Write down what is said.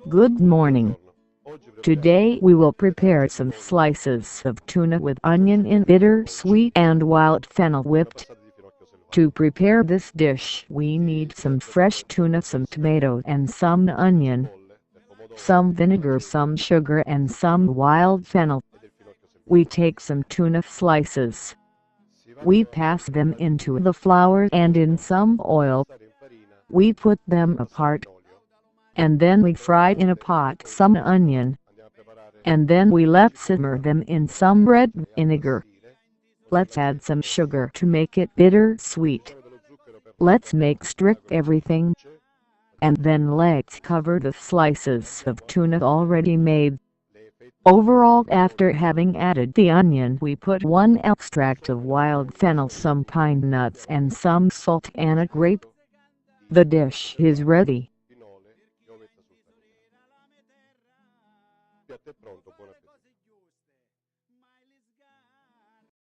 Good morning. Today we will prepare some slices of tuna with onion in bittersweet and wild fennel whipped. To prepare this dish we need some fresh tuna, some tomato and some onion, some vinegar, some sugar and some wild fennel. We take some tuna slices. We pass them into the flour and in some oil. We put them apart. And then we fry in a pot some onion. And then we let simmer them in some red vinegar. Let's add some sugar to make it bittersweet. Let's mix everything. And then let's cover the slices of tuna already made. Overall, after having added the onion, we put 1 extract of wild fennel, some pine nuts and some salt and a grape. The dish is ready.